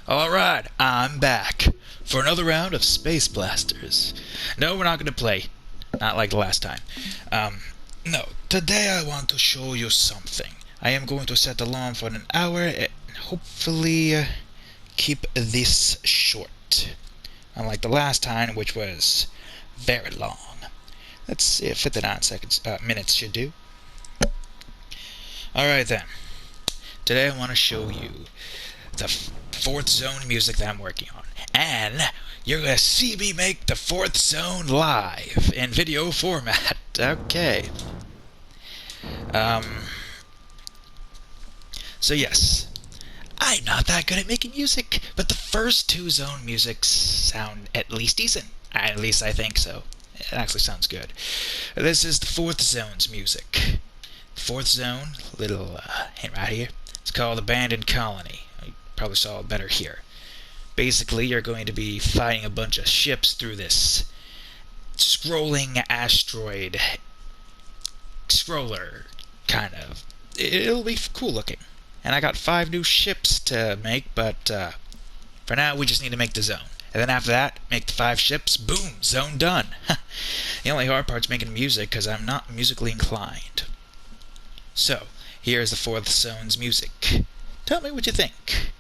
Alright, I'm back for another round of Space Blasters. No, we're not going to play. Not like the last time. No, today I want to show you something. I am going to set the alarm for an hour and hopefully keep this short. Unlike the last time, which was very long. Let's see if 59 minutes should do. Alright then. Today I want to show you the fourth zone music that I'm working on. And you're going to see me make the fourth zone live in video format. Okay. So yes, I'm not that good at making music, but the first two zone musics sound at least decent. At least I think so. It actually sounds good. This is the fourth zone's music. Fourth zone, little hint right here. It's called Abandoned Colony. You probably saw it better here. Basically, you're going to be fighting a bunch of ships through this scrolling asteroid scroller, kind of. It'll be cool looking. And I got 5 new ships to make, but for now we just need to make the zone. And then after that, make the 5 ships, boom, zone done. The only hard part's making music, because I'm not musically inclined. So, here's the fourth zone's music. Tell me what you think.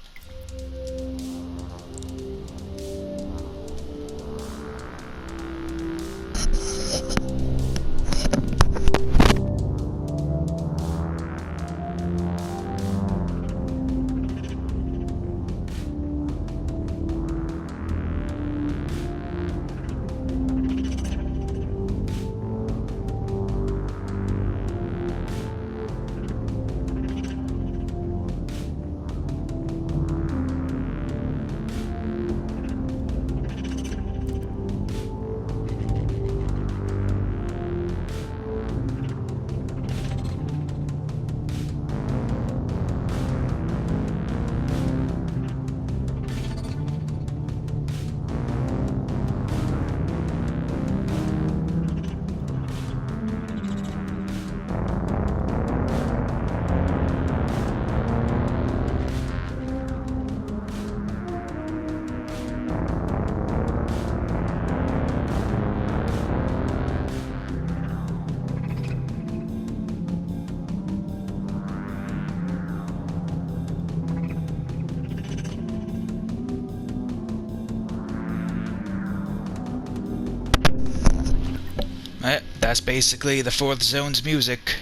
That's basically the fourth zone's music.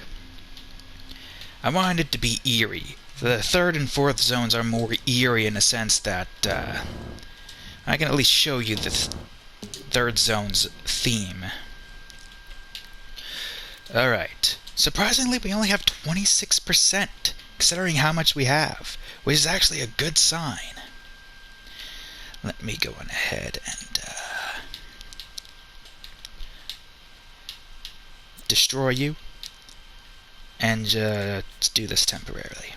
I wanted it to be eerie. The third and fourth zones are more eerie in a sense that I can at least show you the third zone's theme. Alright. Surprisingly, we only have 26%, considering how much we have, which is actually a good sign. Let me go on ahead and destroy you, and just do this temporarily.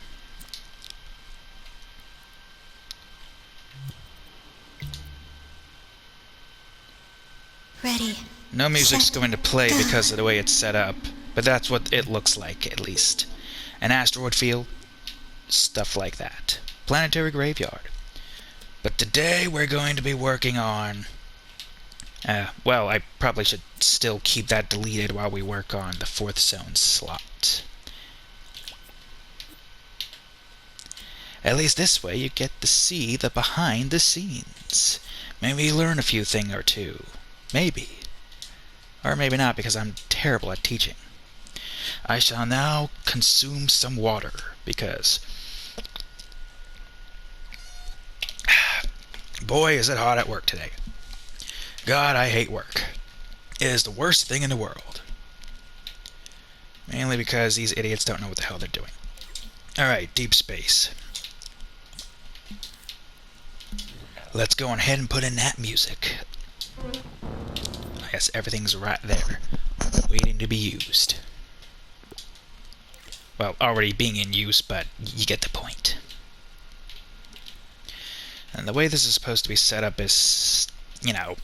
Ready. No music's going to play because of the way it's set up, but that's what it looks like, at least. An asteroid field, stuff like that. Planetary graveyard. But today we're going to be working on well, I probably should still keep that deleted while we work on the fourth zone slot. At least this way you get to see the behind the scenes. Maybe learn a few thing or two. Maybe. Or maybe not, because I'm terrible at teaching. I shall now consume some water, because boy is it hot at work today. God, I hate work. It is the worst thing in the world. Mainly because these idiots don't know what the hell they're doing. Alright, deep space. Let's go on ahead and put in that music. I guess everything's right there, waiting to be used. Well, already being in use, but you get the point. And the way this is supposed to be set up is, you know,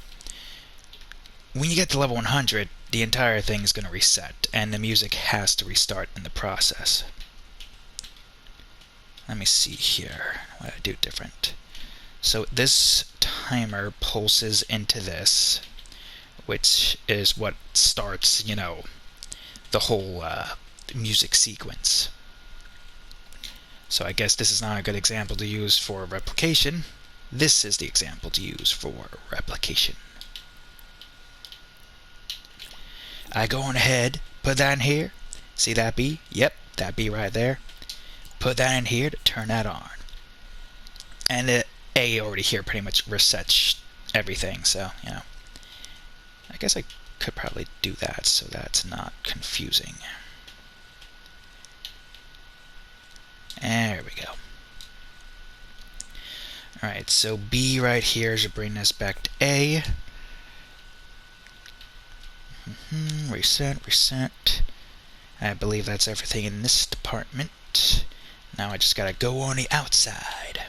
when you get to level 100, the entire thing is going to reset, and the music has to restart in the process. Let me see here. What do I do different? So this timer pulses into this, which is what starts, the whole music sequence. So I guess this is not a good example to use for replication. This is the example to use for replication. I go on ahead, put that in here. See that B? Yep, that B right there. Put that in here to turn that on. And the A already here pretty much resets everything, so, I guess I could probably do that so that's not confusing. There we go. Alright, so B right here should bring us back to A. Reset. I believe that's everything in this department. Now I just gotta go on the outside.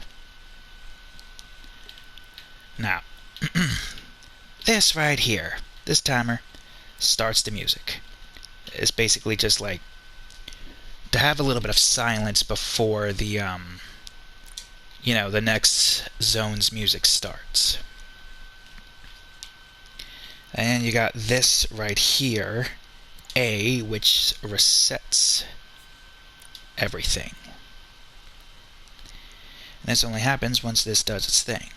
Now, this right here, this timer, starts the music. It's basically just like to have a little bit of silence before the, the next zone's music starts. And you got this right here, A, which resets everything. And this only happens once this does its thing.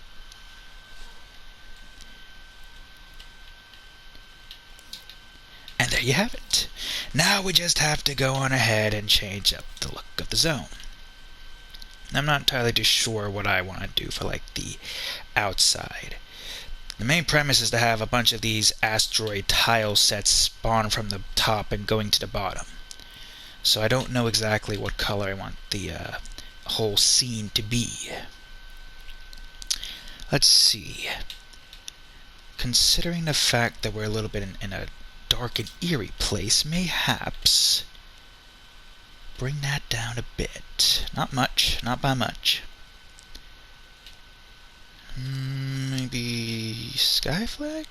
And there you have it. Now we just have to go on ahead and change up the look of the zone. I'm not entirely too sure what I want to do for the outside. The main premise is to have a bunch of these asteroid tile sets spawn from the top and going to the bottom. So I don't know exactly what color I want the whole scene to be. Let's see. Considering the fact that we're a little bit in a dark and eerie place, mayhaps bring that down a bit. Not much, not by much. Maybe sky flag?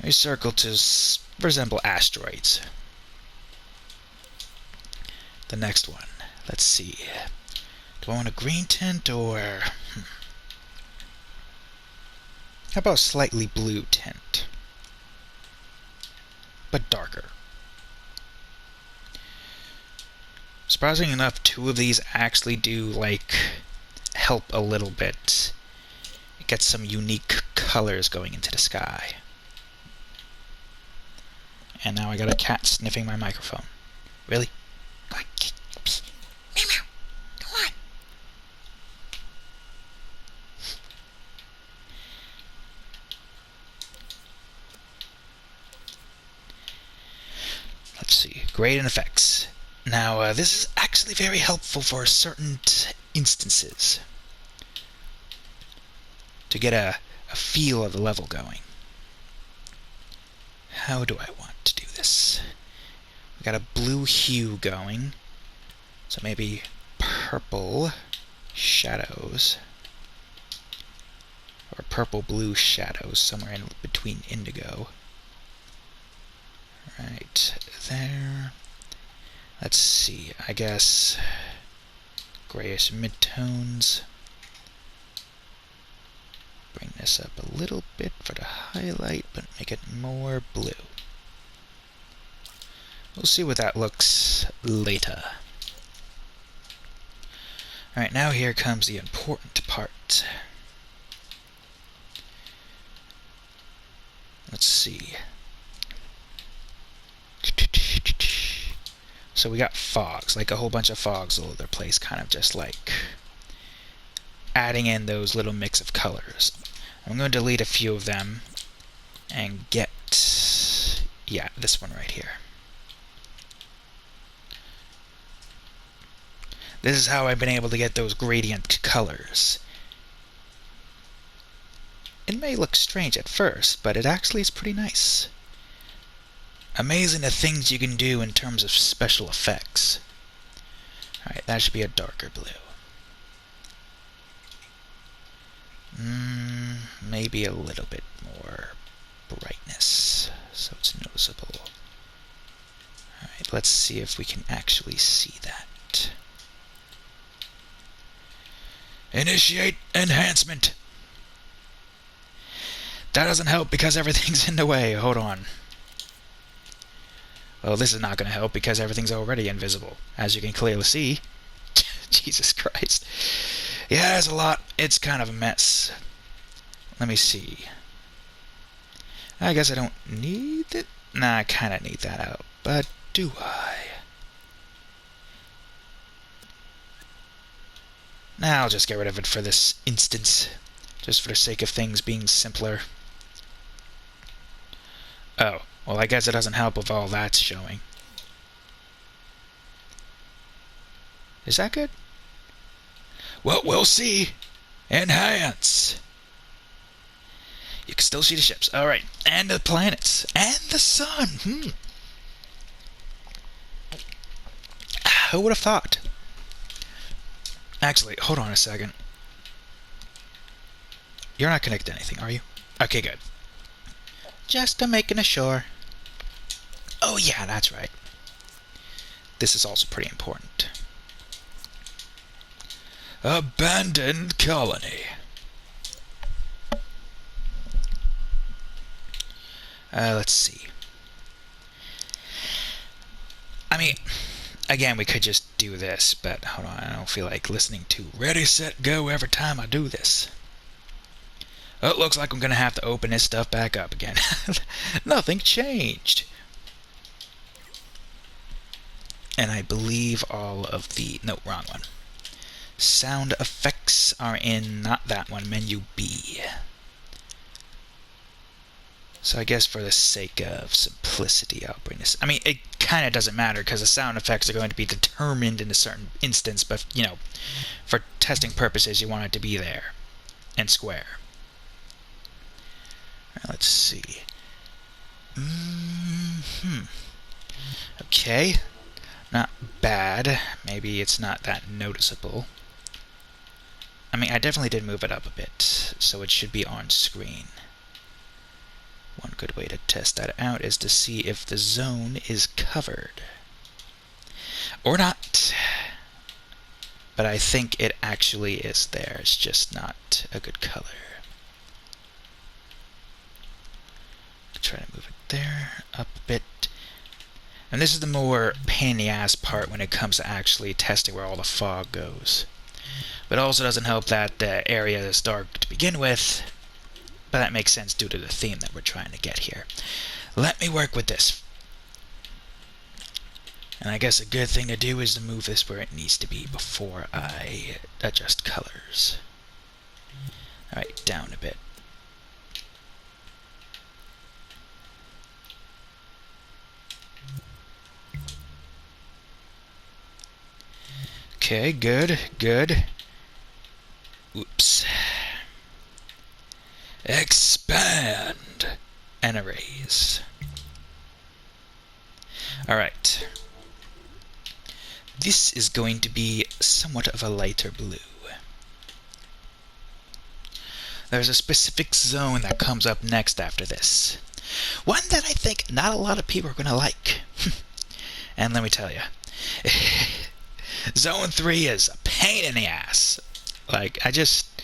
A circle to resemble asteroids. The next one. Let's see. Do I want a green tint or... How about slightly blue tint? But darker. Surprisingly enough, two of these actually do, help a little bit. It gets some unique colors going into the sky. And now I got a cat sniffing my microphone. Really? Go on. Meow meow. Go on. Let's see. Gradient effects. Now, this is actually very helpful for certain instances. To get a feel of the level going. How do I want to do this? We got a blue hue going. So maybe purple shadows. Or purple-blue shadows, somewhere in between indigo. Right there. Let's see, I guess grayish midtones. Bring this up a little bit for the highlight, but make it more blue. We'll see what that looks later. Alright, now here comes the important part. Let's see. So we got fogs, a whole bunch of fogs all over the place, kind of just adding in those little mix of colors. I'm going to delete a few of them and get, this one right here. This is how I've been able to get those gradient colors. It may look strange at first, but it actually is pretty nice. Amazing the things you can do in terms of special effects. Alright, that should be a darker blue. Maybe a little bit more brightness, so it's noticeable. Alright, let's see if we can actually see that. Initiate enhancement. That doesn't help because everything's in the way. Hold on. Well, this is not going to help because everything's already invisible, as you can clearly see. Jesus Christ. Yeah, there's a lot. It's kind of a mess. Let me see. I guess I don't need it. Nah, I kind of need that out. But do I? Nah, I'll just get rid of it for this instance. Just for the sake of things being simpler. Oh, well, I guess it doesn't help if all that's showing. Is that good? Well, we'll see. Enhance. You can still see the ships. Alright. And the planets. And the sun. Who would have thought? Actually, hold on a second. You're not connected to anything, are you? Okay, good. Just making sure. Oh yeah, that's right. This is also pretty important. Abandoned colony. Let's see. I mean, again, we could just do this, but hold on, I don't feel like listening to Ready, Set, Go every time I do this. Oh, it looks like I'm going to have to open this stuff back up again. Nothing changed. And I believe all of the... No, wrong one. Sound effects are in, not that one, menu B. So I guess for the sake of simplicity, I'll bring this... I mean, it kind of doesn't matter, because the sound effects are going to be determined in a certain instance, but, you know, for testing purposes, you want it to be there. And square. Let's see. Okay. Not bad. Maybe it's not that noticeable. I mean, I definitely did move it up a bit, so it should be on screen. One good way to test that out is to see if the zone is covered. Or not. But I think it actually is there. It's just not a good color. Try to move it there, up a bit. And this is the more pain in the ass part when it comes to actually testing where all the fog goes. But it also doesn't help that the area is dark to begin with. But that makes sense due to the theme that we're trying to get here. Let me work with this. And I guess a good thing to do is to move this where it needs to be before I adjust colors. Alright, down a bit. Okay, good, good. Oops. Expand and erase. Alright. This is going to be somewhat of a lighter blue. There's a specific zone that comes up next after this. One that I think not a lot of people are going to like. And let me tell you. Zone 3 is a pain in the ass. Like, I just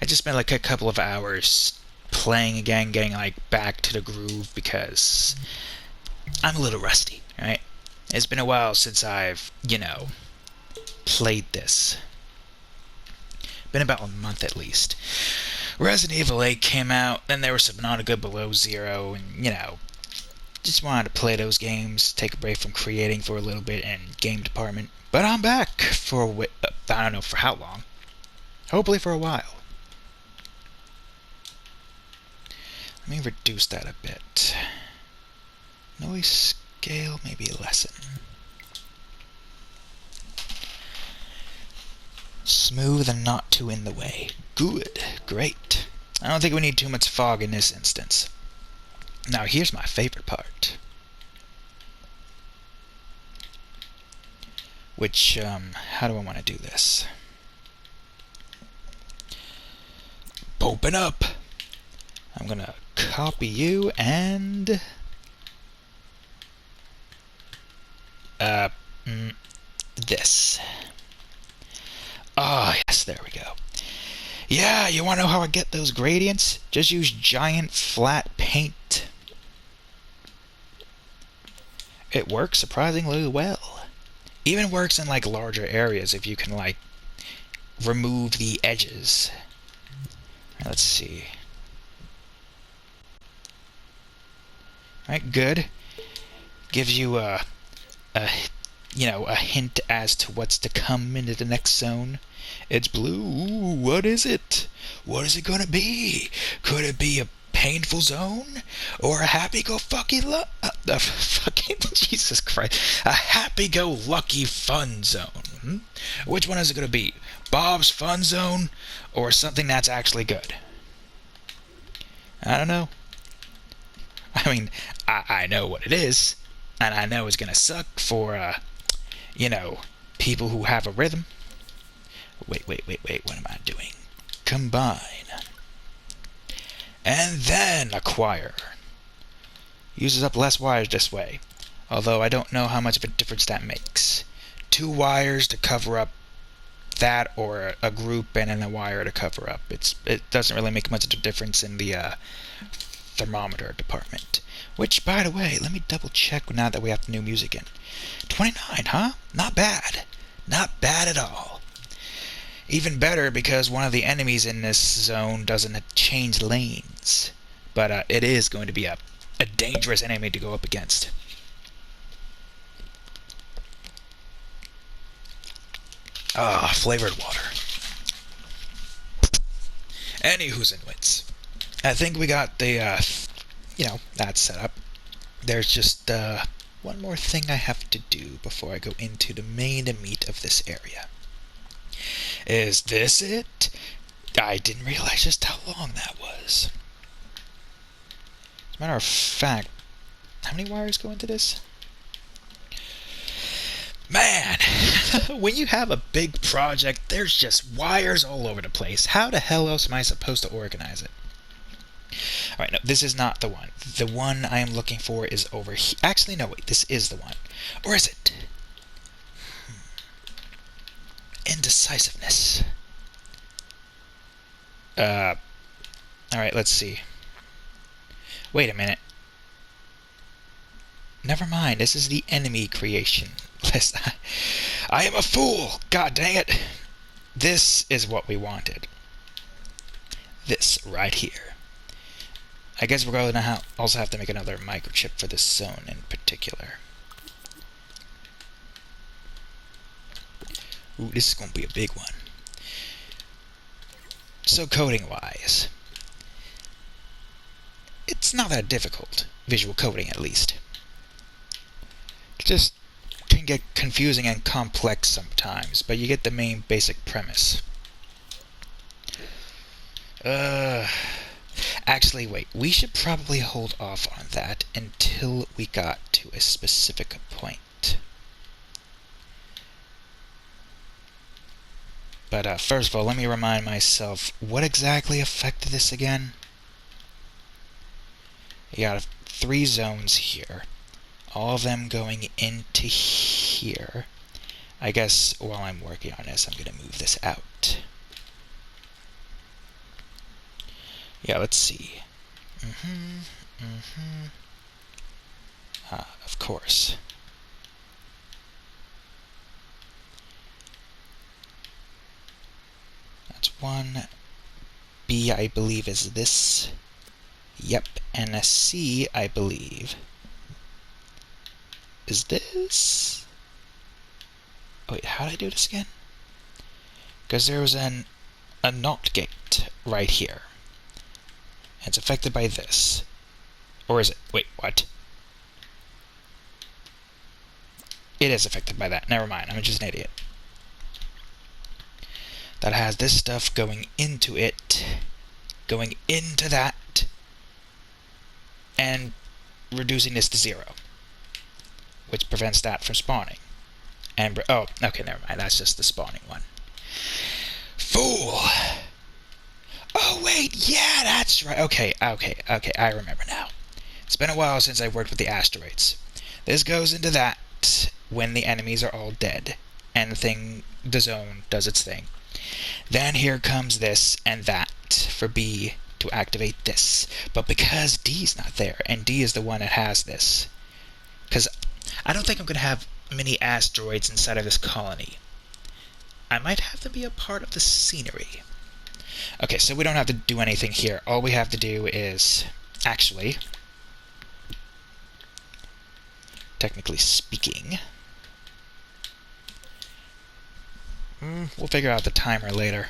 spent like a couple of hours playing again, getting like back to the groove because I'm a little rusty, right? It's been a while since I've, you know, played this. Been about a month at least. Resident Evil 8 came out, then there was Subnautica Below Zero, and, you know, just wanted to play those games, take a break from creating for a little bit in game department. But I'm back for, I don't know for how long. Hopefully for a while. Let me reduce that a bit. Noise scale, maybe lessen. Smooth and not too in the way. Good. Great. I don't think we need too much fog in this instance. Now here's my favorite part. Which, how do I want to do this? Open up! I'm gonna copy you and... this. Ah, yes, there we go. Yeah, you wanna know how I get those gradients? Just use giant flat paint. It works surprisingly well. Even works in like larger areas if you can like remove the edges. Let's see. Alright, good. Gives you a a hint as to what's to come into the next zone. It's blue. Ooh, what is it? What is it gonna be? Could it be a painful zone or a fucking Jesus Christ, a happy-go-lucky fun zone? Which one is it gonna be? Bob's Fun Zone or something that's actually good? I don't know. I mean, I know what it is, and I know it's gonna suck for people who have a rhythm. Wait, what am I doing? Combine. And then acquire. Uses up less wires this way, although I don't know how much of a difference that makes. 2 wires to cover up that, or a group and then a wire to cover up. It doesn't really make much of a difference in the thermometer department. Which, by the way, let me double check now that we have the new music in. 29, huh? Not bad. Not bad at all. Even better because one of the enemies in this zone doesn't change lanes. But it is going to be a dangerous enemy to go up against. Flavored water. Anywho's and wits. I think we got the, that set up. There's just one more thing I have to do before I go into the main meat of this area. Is this it? I didn't realize just how long that was. As a matter of fact, how many wires go into this? Man, when you have a big project, there's just wires all over the place. How the hell else am I supposed to organize it? Alright, no, this is not the one. The one I am looking for is over here. Actually, no, wait, this is the one. Or is it? Indecisiveness. Alright, let's see. Wait a minute. Never mind, this is the enemy creation list. I am a fool! God dang it! This is what we wanted. This right here. I guess we're going to also have to make another microchip for this zone in particular. Ooh, this is going to be a big one. So coding-wise, it's not that difficult. Visual coding, at least. It just can get confusing and complex sometimes, but you get the main basic premise. Actually, wait. We should probably hold off on that until we got to a specific point. But first of all, let me remind myself, what exactly affected this again? You got 3 zones here. All of them going into here. I guess while I'm working on this, I'm going to move this out. Yeah, let's see. Of course. That's 1. B, I believe, is this. Yep, and a C, I believe, is this. Oh, wait, how did I do this again? Because there was a NOT gate right here. And it's affected by this. Or is it? Wait, what? It is affected by that. Never mind, I'm just an idiot. That has this stuff going into it, going into that, and reducing this to 0, which prevents that from spawning. And oh, okay, never mind. That's just the spawning one. Fool! Oh wait, yeah, that's right. Okay, I remember now. It's been a while since I worked with the asteroids. This goes into that when the enemies are all dead, and the zone does its thing. Then here comes this and that for B to activate this. But because D's not there, and D is the one that has this, because I don't think I'm going to have many asteroids inside of this colony. I might have them be a part of the scenery. Okay, so we don't have to do anything here. All we have to do is, actually, technically speaking, we'll figure out the timer later.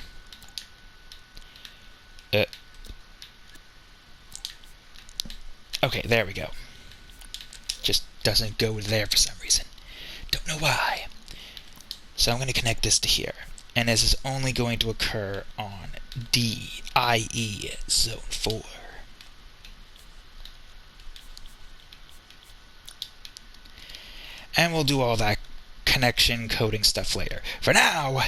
Okay, there we go. Just doesn't go there for some reason. Don't know why. So I'm going to connect this to here. And this is only going to occur on D, i.e. Zone 4. And we'll do all that connection coding stuff later. For now,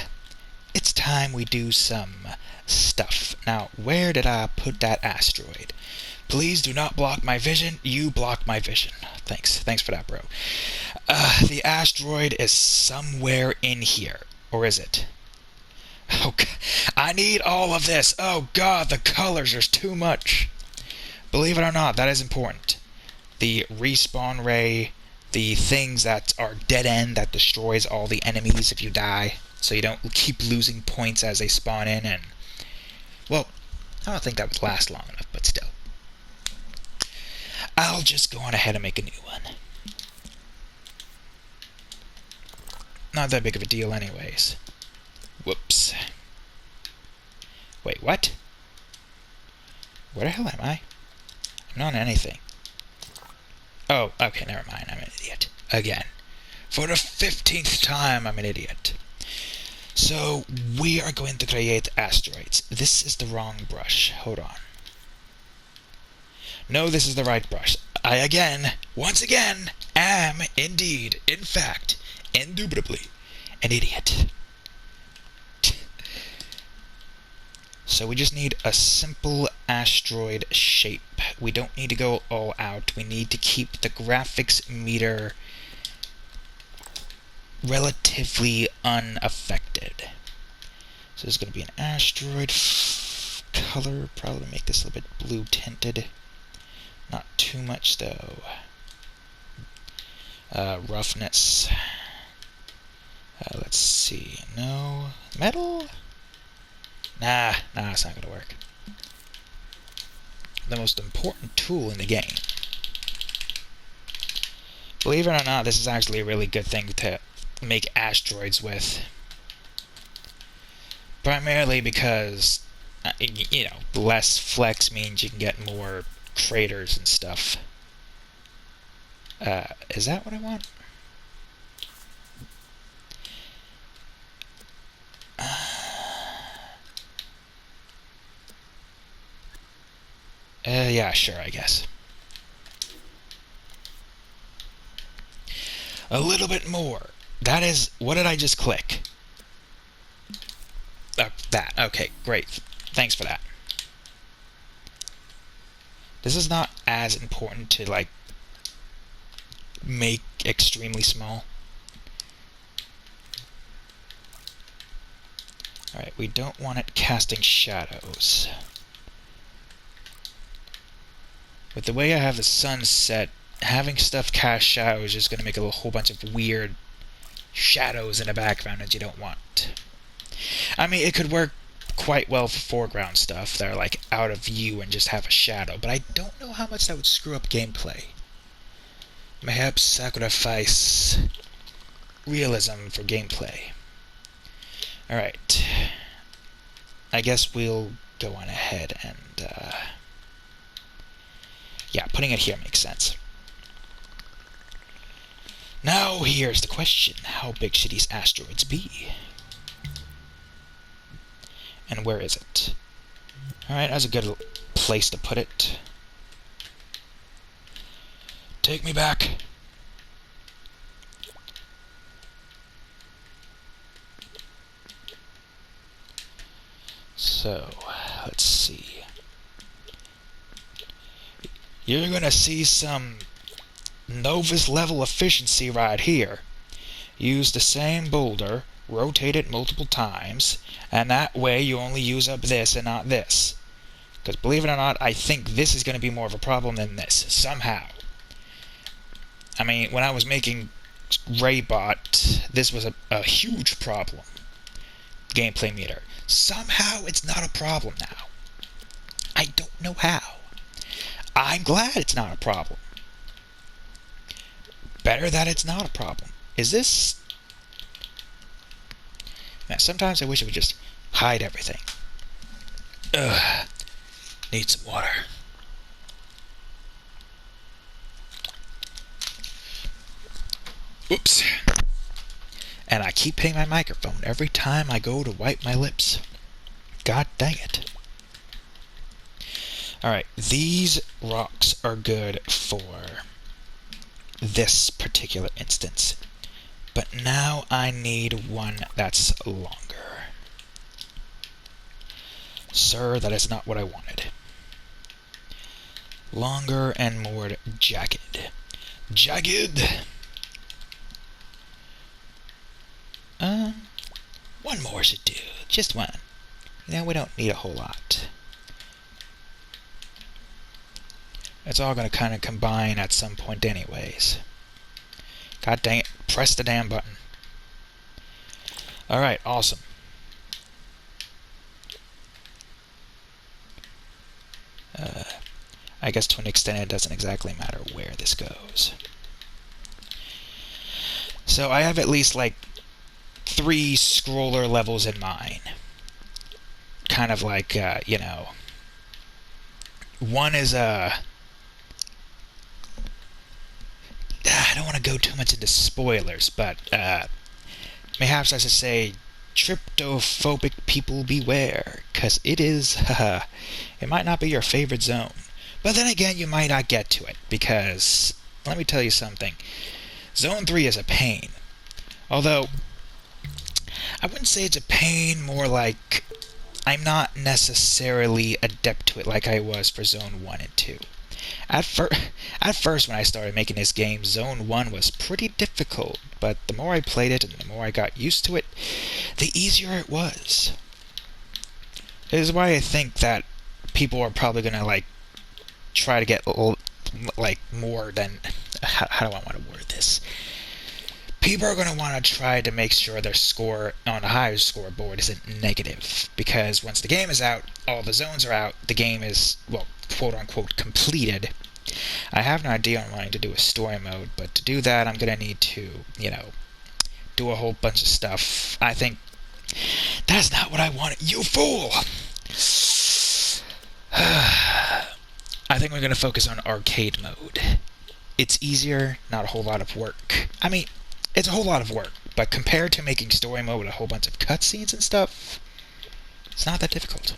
it's time we do some stuff. Now, where did I put that asteroid? Please do not block my vision. You blocked my vision. Thanks for that, bro. The asteroid is somewhere in here. Or is it? Oh, I need all of this. Oh, God, the colors. There's too much. Believe it or not, that is important. The respawn ray, the things that are dead end that destroys all the enemies if you die, so you don't keep losing points as they spawn in, and, well, I don't think that would last long enough, but still. I'll just go on ahead and make a new one. Not that big of a deal anyways. Whoops. Wait, what? Where the hell am I? I'm not on anything. Oh, okay, never mind. I'm an idiot. Again. For the 15th time, I'm an idiot. So, we are going to create asteroids. This is the wrong brush. Hold on. No, this is the right brush. I again, once again, am indeed, in fact, indubitably, an idiot. So we just need a simple asteroid shape. We don't need to go all out. We need to keep the graphics meter relatively unaffected. So there's going to be an asteroid color. Probably make this a little bit blue tinted. Not too much though. Roughness. Let's see. No. Metal? Nah, it's not gonna work. The most important tool in the game. Believe it or not, this is actually a really good thing to make asteroids with. Primarily because, you know, less flex means you can get more craters and stuff. Is that what I want? Yeah, sure, I guess. A little bit more. That is, what did I just click? That. Okay, great. Thanks for that. This is not as important to, like, make extremely small. Alright, we don't want it casting shadows. With the way I have the sun set, having stuff cast shadows is going to make a whole bunch of weird shadows in the background that you don't want. I mean, it could work quite well for foreground stuff that are like out of view and just have a shadow, but I don't know how much that would screw up gameplay. Perhaps sacrifice realism for gameplay. Alright. I guess we'll go on ahead and, yeah, putting it here makes sense. Now, here's the question. How big should these asteroids be? And where is it? Alright, that's a good place to put it. Take me back. So, let's see. You're gonna see some Novus level efficiency right here. Use the same boulder rotate it multiple times, and that way you only use up this and not this. Because believe it or not, I think this is going to be more of a problem than this, somehow. I mean, when I was making Raybot, this was a huge problem. Gameplay meter. Somehow it's not a problem now. I don't know how. I'm glad it's not a problem. Better that it's not a problem. Is this... Now, sometimes I wish it would just hide everything. Ugh. Need some water. Oops. And I keep hitting my microphone every time I go to wipe my lips. God dang it. Alright, these rocks are good for this particular instance. But now I need one that's longer. Sir, that is not what I wanted. Longer and more jagged. Jagged! One more should do. Just one. We don't need a whole lot. It's all going to kind of combine at some point anyways. God dang it. Press the damn button. Alright, awesome. I guess to an extent it doesn't exactly matter where this goes. So I have at least like 3 scroller levels in mind. Kind of like, you know... One is I don't want to go too much into spoilers, but perhaps I should say, tryptophobic people beware, because it is, it might not be your favorite zone. But then again, you might not get to it, because, let me tell you something, Zone 3 is a pain. Although, I wouldn't say it's a pain, more like, I'm not necessarily adept to it like I was for Zone 1 and 2. At first, when I started making this game, Zone 1 was pretty difficult, but the more I played it and the more I got used to it, the easier it was. This is why I think that people are probably going to, like, try to get, like, more than... How do I want to word this? People are going to want to try to make sure their score on a higher scoreboard isn't negative, because once the game is out, all the zones are out, the game is, well, quote-unquote completed. I have an idea on wanting to do a story mode, but to do that, I'm going to need to, you know, do a whole bunch of stuff. I think that's not what I wanted. You fool! I think we're going to focus on arcade mode. It's easier, not a whole lot of work. I mean, it's a whole lot of work, but compared to making story mode with a whole bunch of cutscenes and stuff, it's not that difficult.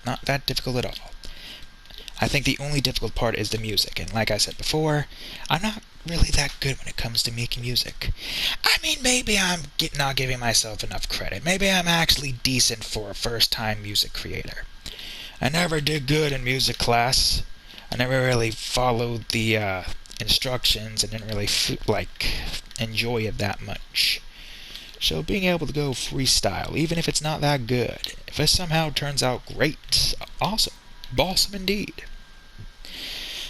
Not that difficult at all. I think the only difficult part is the music, and like I said before, I'm not really that good when it comes to making music. I mean, maybe I'm not giving myself enough credit. Maybe I'm actually decent for a first-time music creator. I never did good in music class. I never really followed the instructions and didn't really enjoy it that much. So being able to go freestyle, even if it's not that good, if it somehow turns out great, awesome. Awesome indeed.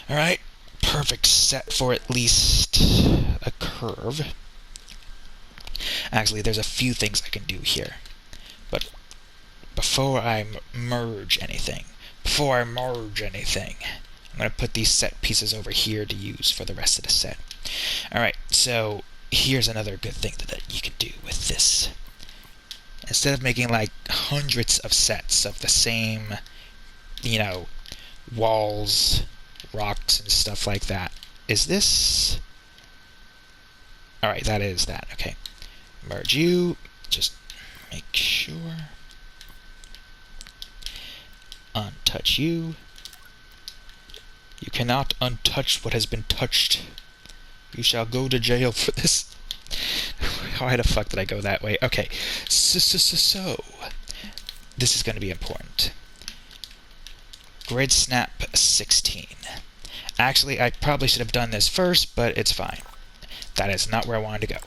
Alright, perfect set for at least a curve. Actually, there's a few things I can do here. But before I merge anything, I'm going to put these set pieces over here to use for the rest of the set. Alright, so here's another good thing that you can do with this. Instead of making like hundreds of sets of the same, you know, walls, rocks, and stuff like that, is this... Alright, that is that, okay. Merge you, just make sure. Untouch you. You cannot untouch what has been touched. You shall go to jail for this. Why the fuck did I go that way? Okay, so this is going to be important. Grid snap 16. Actually, I probably should have done this first, but it's fine. That is not where I wanted to go.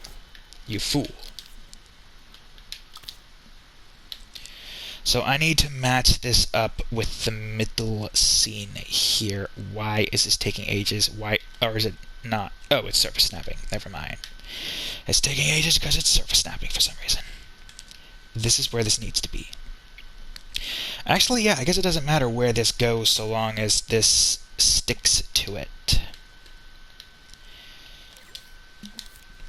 You fool. So I need to match this up with the middle scene here. Why is this taking ages? Why, or is it not? Oh, it's surface snapping. Never mind. It's taking ages because it's surface snapping for some reason. This is where this needs to be. Actually, yeah, I guess it doesn't matter where this goes so long as this sticks to it.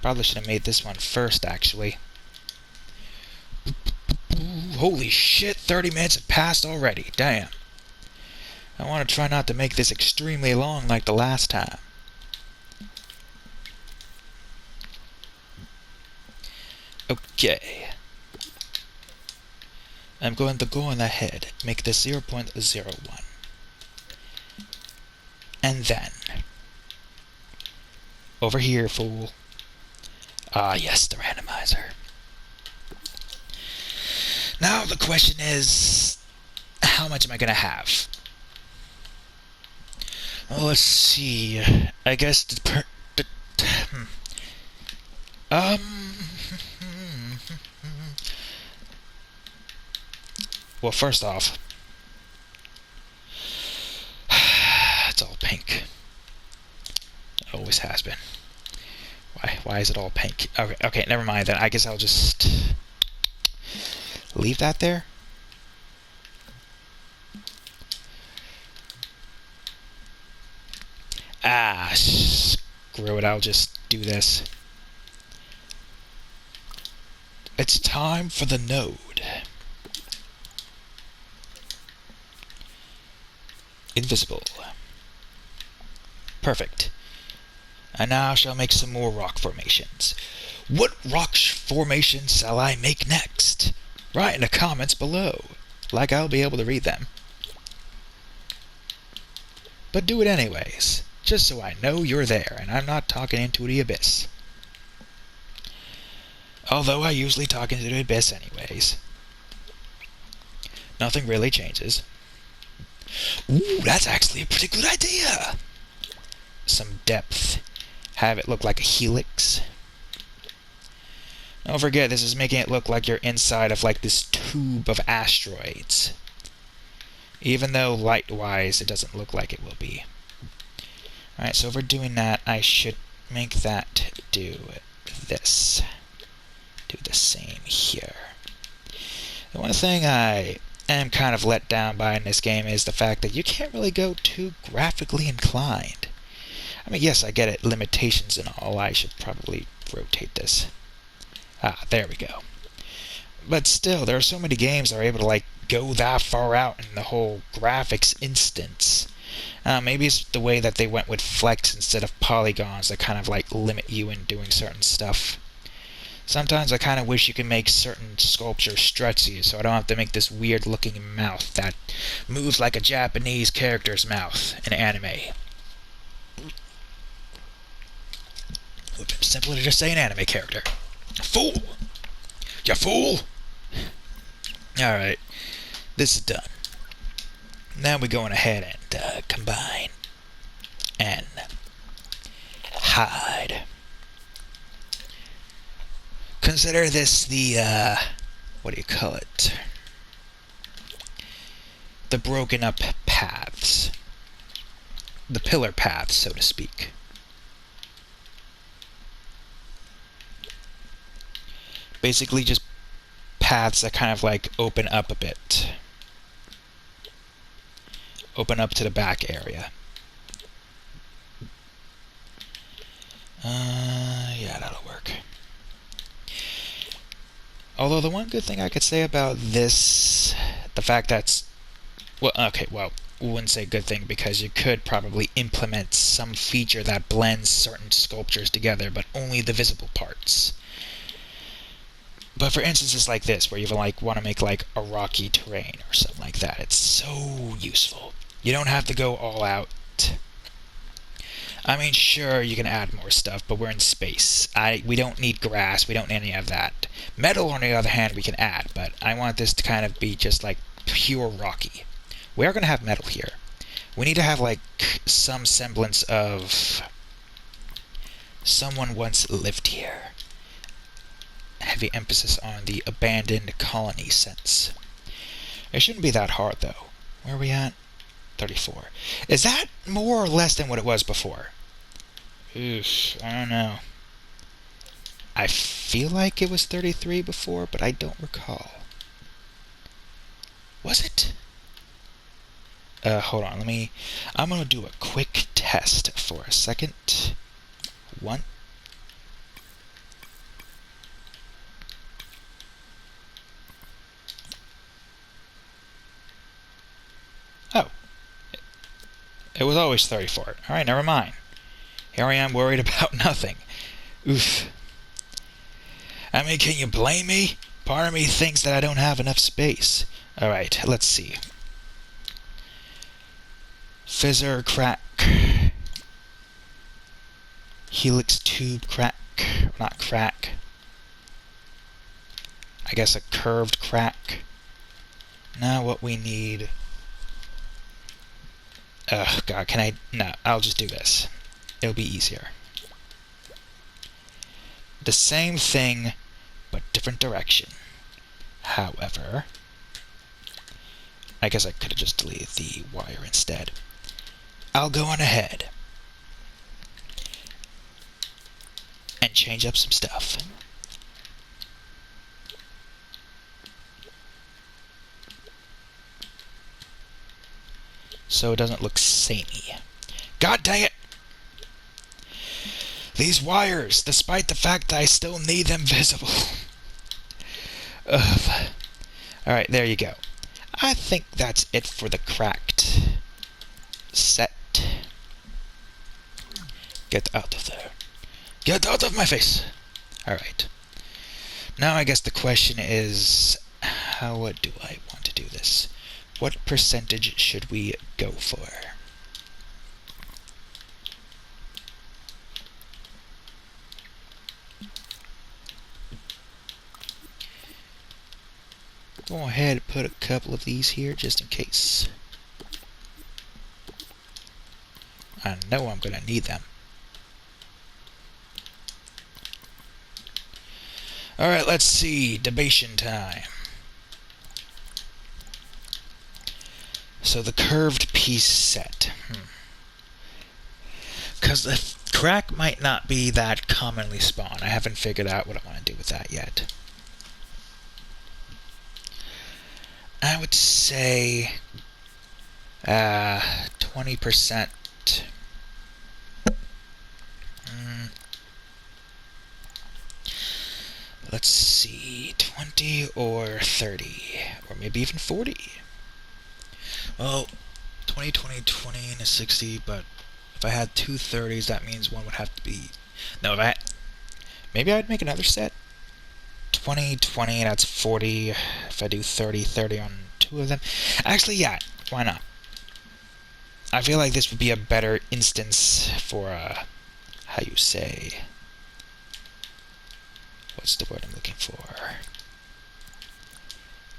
Probably should have made this one first, actually. Holy shit, 30 minutes have passed already. Damn. I want to try not to make this extremely long like the last time. Okay. I'm going to go on ahead, make this 0.01. And then, over here, fool. Ah, yes, the randomizer. Now the question is, how much am I going to have? Well, let's see. I guess well, first off, it's all pink. It always has been. Why is it all pink? Okay, never mind then. I guess I'll just leave that there. Ah, screw it. I'll just do this. It's time for the node. Invisible. Perfect. And now I shall make some more rock formations. What rock formations shall I make next? Write in the comments below, like I'll be able to read them. But do it anyways, just so I know you're there and I'm not talking into the abyss. Although I usually talk into the abyss anyways. Nothing really changes. Ooh, that's actually a pretty good idea! Some depth. Have it look like a helix. Don't forget, this is making it look like you're inside of like this tube of asteroids. Even though light-wise it doesn't look like it will be. Alright, so if we're doing that, I should make that do this. Do the same here. The one thing I am kind of let down by in this game is the fact that you can't really go too graphically inclined. I mean, yes, I get it, limitations and all. I should probably rotate this. Ah, there we go. But still, there are so many games that are able to, like, go that far out in the whole graphics instance. Maybe it's the way that they went with flex instead of polygons that kind of, like, limit you in doing certain stuff. Sometimes I kind of wish you could make certain sculptures stretchy, so I don't have to make this weird-looking mouth that moves like a Japanese character's mouth in anime. Would have been simpler to just say an anime character. Fool! You fool! Alright, this is done. Now we're going ahead and combine and hide. Consider this the, what do you call it? The broken up paths. The pillar paths, so to speak. Basically just paths that kind of like open up a bit. Open up to the back area. Yeah, that'll work. Although the one good thing I could say about this, the fact that's, well, okay, well, we wouldn't say good thing because you could probably implement some feature that blends certain sculptures together, but only the visible parts. But for instances like this, where you like want to make like a rocky terrain or something like that, it's so useful. You don't have to go all out. I mean, sure, you can add more stuff, but we're in space. We don't need grass, we don't need any of that. Metal, on the other hand, we can add, but I want this to kind of be just like pure rocky. We are going to have metal here. We need to have like some semblance of someone once lived here. Heavy emphasis on the abandoned colony sense. It shouldn't be that hard, though. Where are we at? 34. Is that more or less than what it was before? Oof, I don't know. I feel like it was 33 before, but I don't recall. Was it? Hold on, I'm gonna do a quick test for a second. One. Oh. It was always 34. Alright, never mind. Here I am worried about nothing. Oof. I mean, can you blame me? Part of me thinks that I don't have enough space. Alright, let's see. Fizzer crack. Helix tube crack. Not crack. I guess a curved crack. Now what we need... Ugh, God, can I... No, I'll just do this. It'll be easier. The same thing, but different direction. However... I guess I could have just deleted the wire instead. I'll go on ahead. And change up some stuff. So it doesn't look samey. God dang it! These wires, despite the fact that I still need them visible. Ugh. Alright, there you go. I think that's it for the cracked set. Get out of there. Get out of my face! Alright. Now I guess the question is, how do I want to do this? What percentage should we go for? Go ahead and put a couple of these here just in case. I know I'm going to need them. Alright, let's see. Debation time. So the curved piece set. Because the crack might not be that commonly spawned. I haven't figured out what I want to do with that yet. I would say 20%. Let's see, 20 or 30, or maybe even 40. Well, 20, 20, 20, and a 60, but if I had two 30s, that means one would have to be... No, maybe I'd make another set. 20, 20, that's 40. If I do 30, 30 on two of them. Actually, yeah, why not? I feel like this would be a better instance for, how you say... What's the word I'm looking for?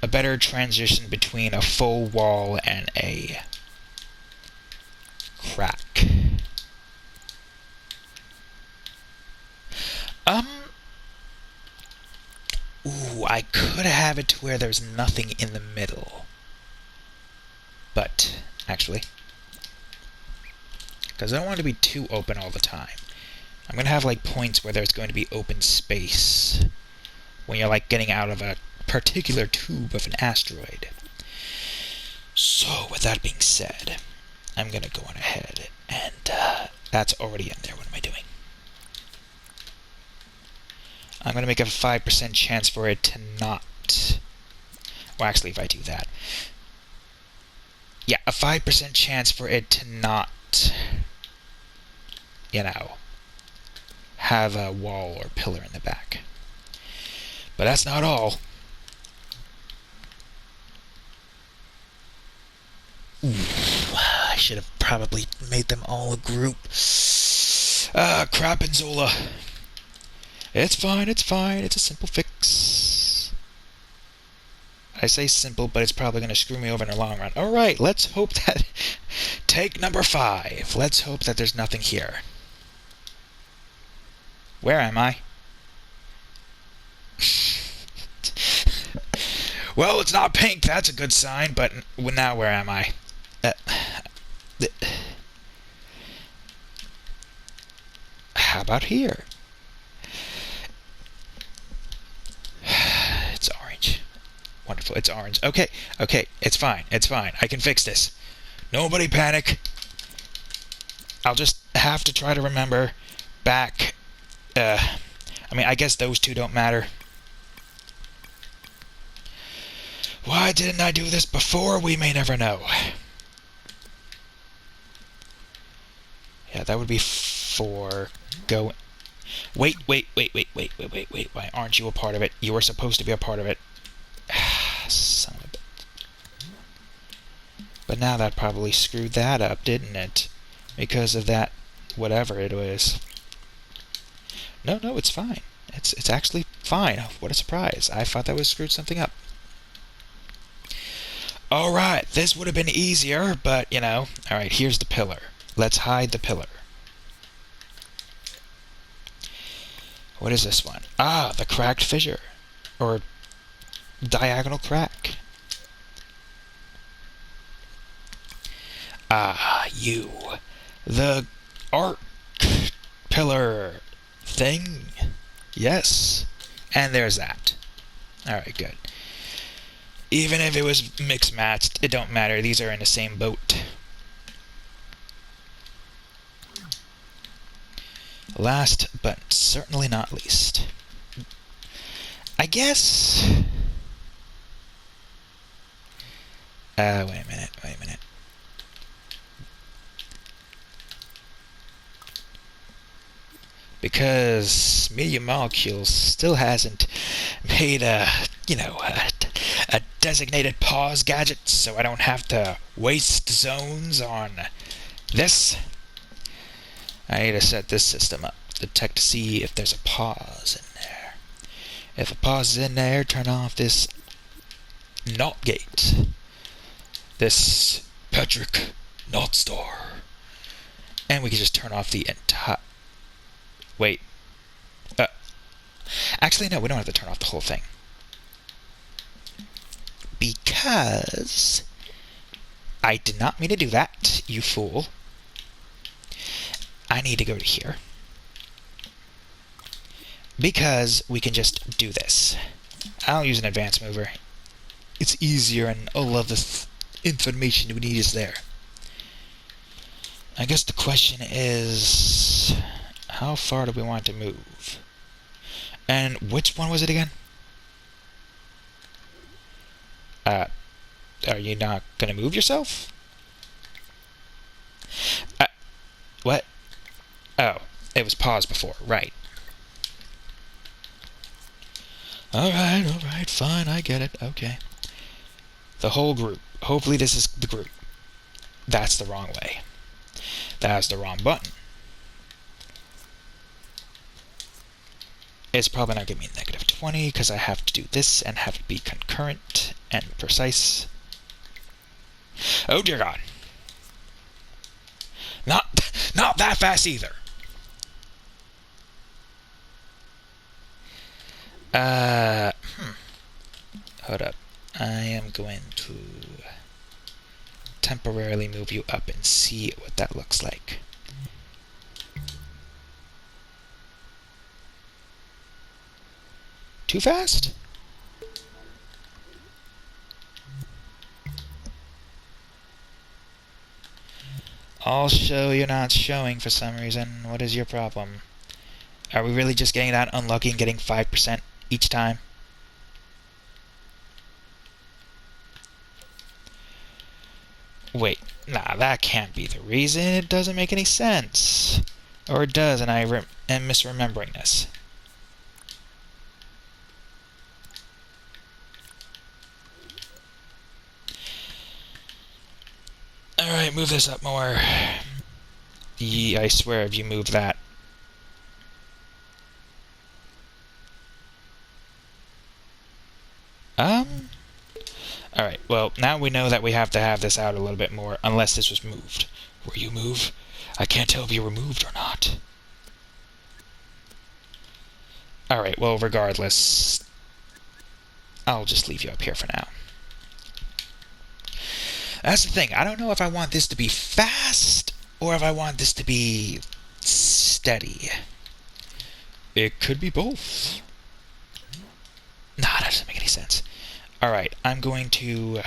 A better transition between a full wall and a crack. Ooh, I could have it to where there's nothing in the middle. But, actually, because I don't want it to be too open all the time. I'm going to have, like, points where there's going to be open space when you're, like, getting out of a particular tube of an asteroid. So, with that being said, I'm going to go on ahead, and that's already in there. What am I doing? I'm going to make a 5% chance for it to not... Well, actually, if I do that... Yeah, a 5% chance for it to not... You know... have a wall or pillar in the back. But that's not all. Ooh, I should have probably made them all a group. Crap and Zola. It's fine, it's fine, it's a simple fix. I say simple, but it's probably going to screw me over in the long run. Alright, let's hope that... Take number 5. Let's hope that there's nothing here. Where am I? Well, it's not pink. That's a good sign. But now where am I? How about here? It's orange. Wonderful. It's orange. Okay. Okay. It's fine. It's fine. I can fix this. Nobody panic. I'll just have to try to remember back. I mean, I guess those two don't matter. Why didn't I do this before? We may never know. Yeah, that would be for go. Wait. Why aren't you a part of it? You were supposed to be a part of it. Son of a bitch. But now that probably screwed that up, didn't it? Because of that, whatever it was. No, it's fine. It's actually fine. What a surprise. I thought that was screwed something up. Alright, this would have been easier, but, you know. Alright, here's the pillar. Let's hide the pillar. What is this one? Ah, the cracked fissure. Or diagonal crack. Ah, you. The arc pillar thing. Yes. And there's that. Alright, good. Even if it was mixed-matched, it don't matter. These are in the same boat. Last, but certainly not least. I guess... wait a minute. Because Media Molecules still hasn't made a designated pause gadget, so I don't have to waste zones on this. I need to set this system up. Detect to see if there's a pause in there. If a pause is in there, turn off this NOT gate. This Patrick NOT star. And we can just turn off the entire... Wait. Actually, no, we don't have to turn off the whole thing. Because I did not mean to do that, you fool. I need to go to here. Because we can just do this. I'll use an advanced mover. It's easier and all of the information we need is there. I guess the question is, how far do we want to move? And which one was it again? Are you not going to move yourself? What? Oh, it was paused before, right. Alright, fine, I get it, okay. The whole group. Hopefully this is the group. That's the wrong way. That's the wrong button. It's probably not giving me -20 because I have to do this and have it be concurrent and precise. Oh dear God. Not that fast either. Hold up. I am going to temporarily move you up and see what that looks like. Too fast? I'll show you're not showing for some reason. What is your problem? Are we really just getting that unlucky and getting 5% each time? Wait, nah, that can't be the reason. It doesn't make any sense. Or it does, and I am misremembering this. Alright, move this up more. I swear if you move that. Alright, well, now we know that we have to have this out a little bit more, unless this was moved. Were you moved? I can't tell if you were moved or not. Alright, well, regardless. I'll just leave you up here for now. That's the thing. I don't know if I want this to be fast or if I want this to be steady. It could be both. Nah, that doesn't make any sense. Alright, I'm going to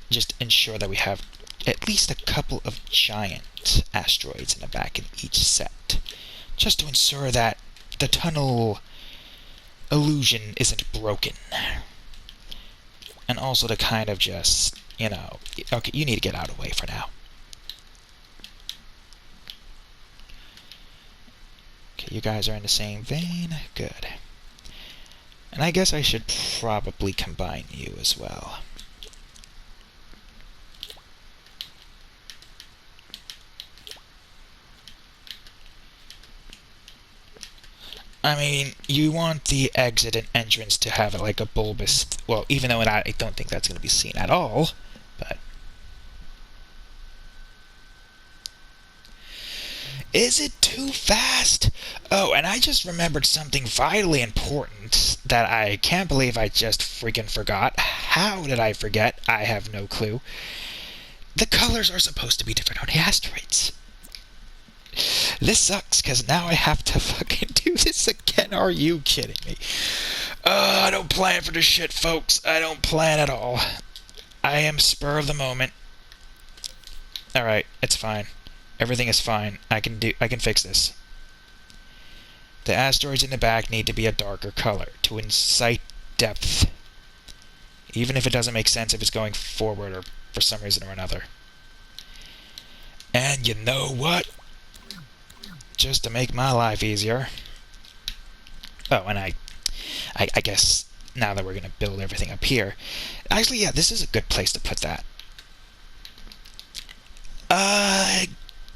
just ensure that we have at least a couple of giant asteroids in the back in each set. Just to ensure that the tunnel illusion isn't broken. And also to kind of just, you know, okay, you need to get out of the way for now. Okay, you guys are in the same vein. Good. And I guess I should probably combine you as well. I mean, you want the exit and entrance to have like a bulbous... Well, even though I don't think that's going to be seen at all, but... Is it too fast? Oh, and I just remembered something vitally important that I can't believe I just freaking forgot. How did I forget? I have no clue. The colors are supposed to be different on the asteroids. This sucks, because now I have to fucking do this again. Are you kidding me? I don't plan for this shit, folks. I don't plan at all. I am spur of the moment. Alright, it's fine. Everything is fine. I can fix this. The asteroids in the back need to be a darker color to incite depth. Even if it doesn't make sense if it's going forward or for some reason or another. And you know what? Just to make my life easier. Oh, and I guess now that we're going to build everything up here. Actually, yeah, this is a good place to put that.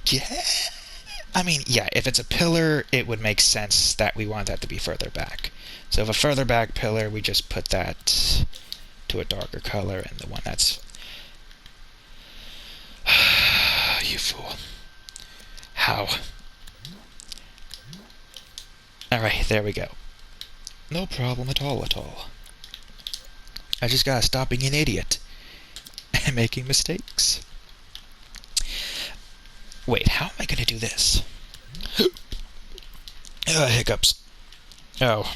Yeah. I mean, yeah, if it's a pillar, it would make sense that we want that to be further back. So if a further back pillar, we just put that to a darker color, and the one that's... You fool. How? Alright, there we go. No problem at all. I just gotta stop being an idiot. And making mistakes. Wait, how am I gonna do this? Hiccups. Oh.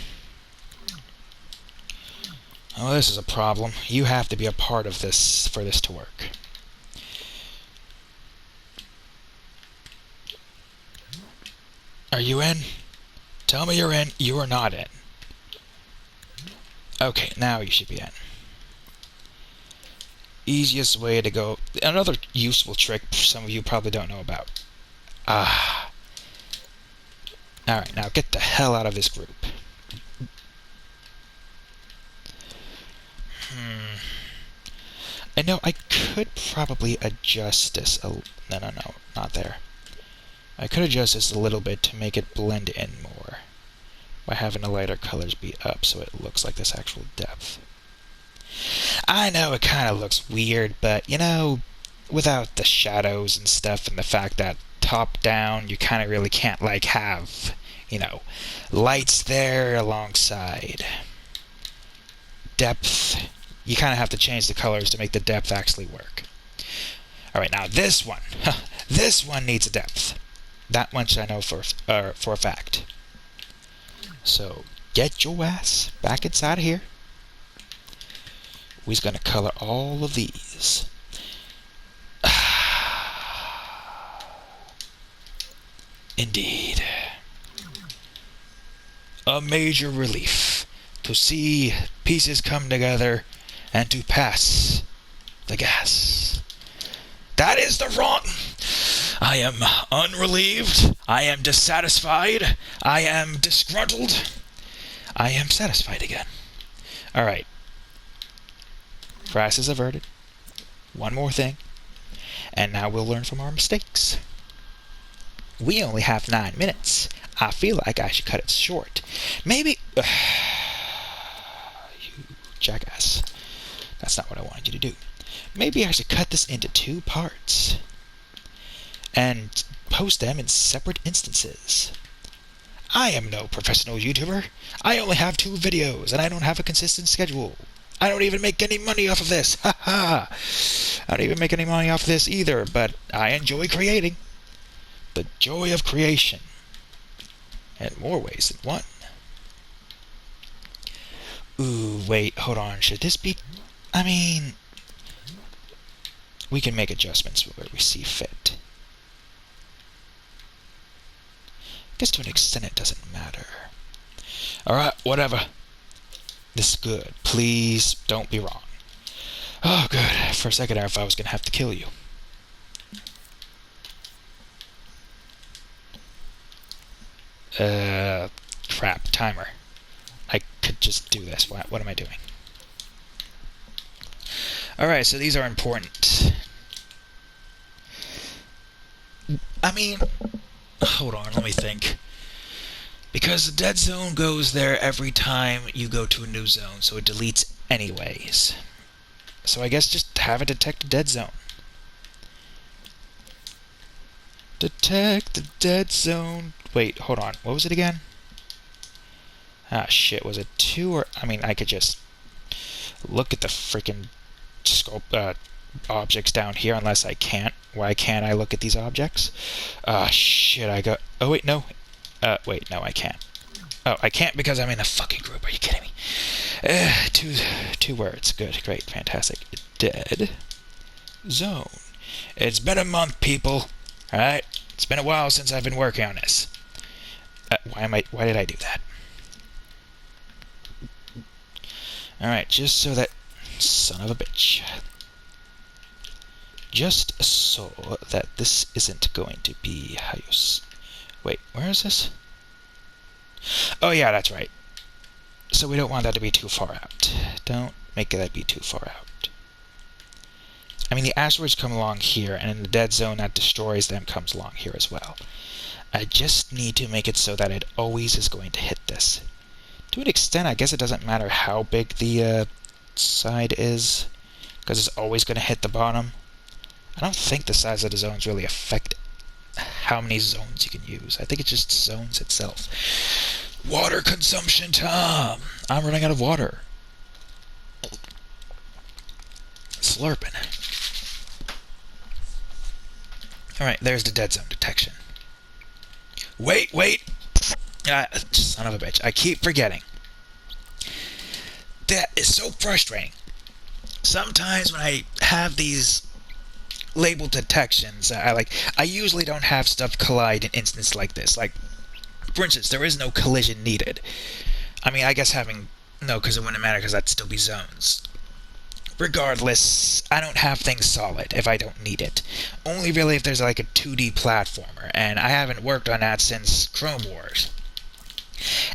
Oh, this is a problem. You have to be a part of this for this to work. Are you in? Tell me you're in. You are not in. Okay, now you should be in. Easiest way to go... Another useful trick some of you probably don't know about. Alright, now get the hell out of this group. I know I could probably adjust this a... No, not there. I could adjust this a little bit to make it blend in more by having the lighter colors be up so it looks like this actual depth. I know it kind of looks weird, but, you know, without the shadows and stuff and the fact that top down you kind of really can't, like, have, you know, lights there alongside depth. You kind of have to change the colors to make the depth actually work. Alright, now this one. This one needs a depth. That much I know for a fact. So, get your ass back inside of here. We're gonna color all of these. Indeed. A major relief to see pieces come together and to pass the gas. That is the wrong... I am unrelieved. I am dissatisfied. I am disgruntled. I am satisfied again. Alright. Crisis averted. One more thing. And now we'll learn from our mistakes. We only have 9 minutes. I feel like I should cut it short. Maybe... you jackass. That's not what I wanted you to do. Maybe I should cut this into 2 parts. And post them in separate instances. I am no professional YouTuber. I only have 2 videos, and I don't have a consistent schedule. I don't even make any money off of this. Ha ha! I don't even make any money off this either, but I enjoy creating. The joy of creation. In more ways than one. Ooh, wait, hold on. Should this be... I mean... we can make adjustments where we see fit. I guess to an extent it doesn't matter. Alright, whatever. This is good. Please don't be wrong. Oh, good. For a second I thought I was going to have to kill you. Crap. Timer. I could just do this. What am I doing? Alright, so these are important. I mean... hold on, let me think. Because the dead zone goes there every time you go to a new zone, so it deletes anyways. So I guess just have it detect a dead zone. Detect the dead zone. Wait, hold on. What was it again? Ah, shit. Was it 2 or... I mean, I could just look at the freaking scope objects down here unless I can't. Why can't I look at these objects? Ah, shit. I got... oh, wait, no. Wait, no, I can't. Oh, I can't because I'm in a fucking group. Are you kidding me? Two words. Good, great, fantastic. Dead zone. It's been a month, people. Alright? It's been a while since I've been working on this. Why did I do that? Alright, just so that... son of a bitch. Just so that this isn't going to be... wait, where is this? Oh yeah, that's right. So we don't want that to be too far out. Don't make that be too far out. I mean, the asteroids come along here, and in the dead zone that destroys them comes along here as well. I just need to make it so that it always is going to hit this. To an extent, I guess it doesn't matter how big the side is, because it's always going to hit the bottom. I don't think the size of the zones really affect how many zones you can use. I think it's just zones itself. Water consumption time! I'm running out of water. Slurping. Alright, there's the dead zone detection. Wait! Son of a bitch. I keep forgetting. That is so frustrating. Sometimes when I have these label detections, I usually don't have stuff collide in instances like this. Like, for instance, there is no collision needed. I mean, I guess no, because it wouldn't matter, because that'd still be zones. Regardless, I don't have things solid if I don't need it. Only really if there's like a 2D platformer, and I haven't worked on that since Chrome Wars.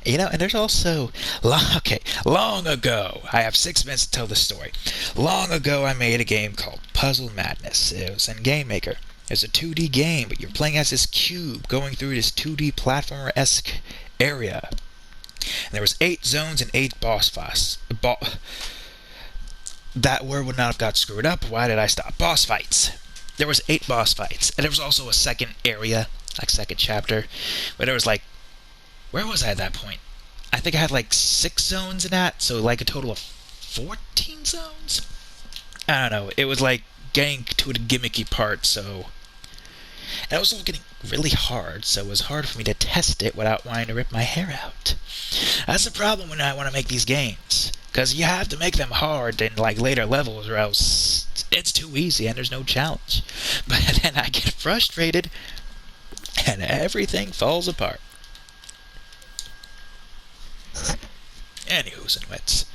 You know, and there's also... long ago, I have 6 minutes to tell the story. Long ago, I made a game called Puzzle Madness. It was in Game Maker. It's a 2D game, but you're playing as this cube going through this 2D platformer-esque area. And there was 8 zones and 8 boss fights. That word would not have got screwed up. Why did I stop? Boss fights. There was 8 boss fights. And there was also a second area, like second chapter, but there was like... where was I at that point? I think I had like 6 zones in that, so like a total of 14 zones? I don't know. It was like getting to a gimmicky part, so... and it was all getting really hard, so it was hard for me to test it without wanting to rip my hair out. That's the problem when I want to make these games. Because you have to make them hard in like later levels, or else it's too easy and there's no challenge. But then I get frustrated, and everything falls apart. Anywho's and wits.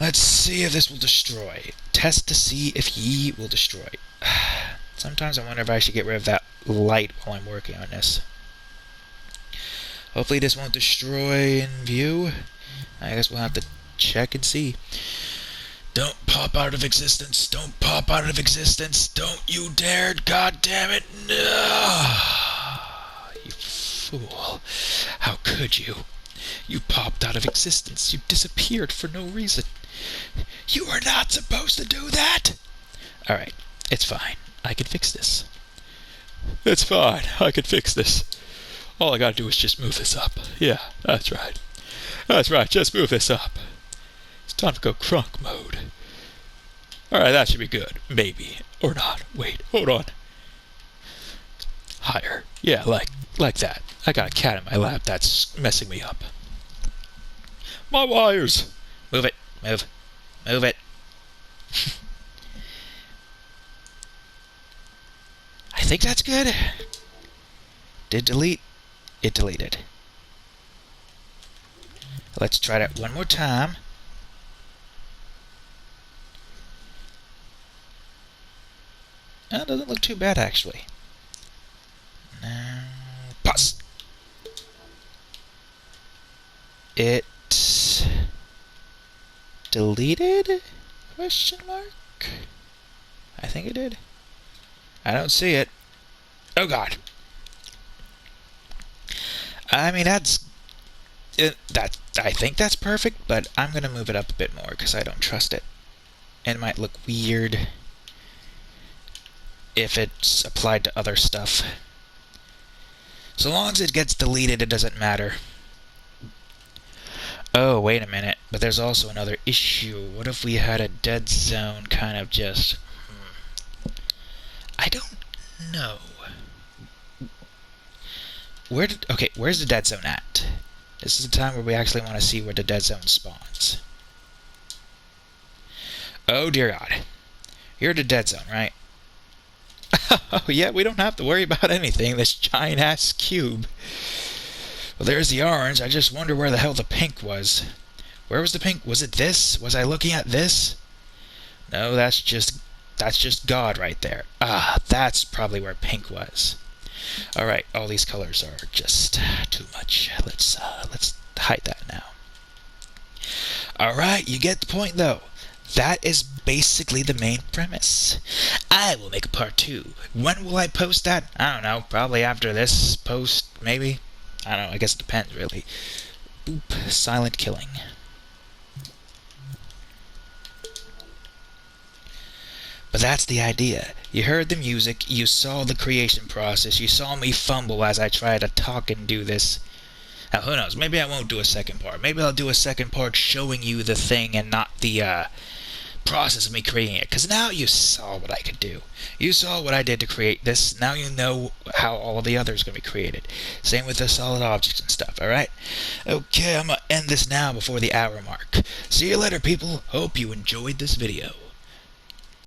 Let's see if this will destroy. Test to see if ye will destroy. Sometimes I wonder if I should get rid of that light while I'm working on this. Hopefully this won't destroy in view. I guess we'll have to check and see. Don't pop out of existence. Don't pop out of existence. Don't you dare. God damn it. No. You fool. How could you? You popped out of existence. You disappeared for no reason. You are not supposed to do that. Alright. It's fine. I can fix this. It's fine. I can fix this. All I gotta do is just move this up. Yeah, that's right. That's right, just move this up. It's time to go crunk mode. Alright, that should be good. Maybe. Or not. Wait, hold on. Higher. Yeah, like that. I got a cat in my lap that's messing me up. My wires! Move it. Move. Move it. I think that's good. Did delete. It deleted. Let's try that one more time. That doesn't look too bad, actually. Now, pause. It deleted? Question mark? I think it did. I don't see it. Oh God. I mean, I think that's perfect, but I'm gonna move it up a bit more because I don't trust it. It might look weird if it's applied to other stuff. So long as it gets deleted, it doesn't matter. Oh, wait a minute. But there's also another issue. What if we had a dead zone kind of just... I don't know. Where's the dead zone at? This is the time where we actually want to see where the dead zone spawns. Oh, dear God. You're the dead zone, right? Oh, yeah, we don't have to worry about anything. This giant-ass cube. Well, there's the orange. I just wonder where the hell the pink was. Where was the pink? Was it this? Was I looking at this? No, that's just God right there. Ah, that's probably where pink was. Alright, all these colors are just too much. Let's hide that now. Alright, you get the point, though. That is basically the main premise. I will make a part 2. When will I post that? I don't know. Probably after this post, maybe? I don't know. I guess it depends, really. Boop. Silent killing. But that's the idea. You heard the music, you saw the creation process, you saw me fumble as I try to talk and do this. Now, who knows, maybe I won't do a second part. Maybe I'll do a second part showing you the thing and not the process of me creating it. Because now you saw what I could do. You saw what I did to create this. Now you know how all the others are going to be created. Same with the solid objects and stuff, alright? Okay, I'm going to end this now before the hour mark. See you later, people. Hope you enjoyed this video.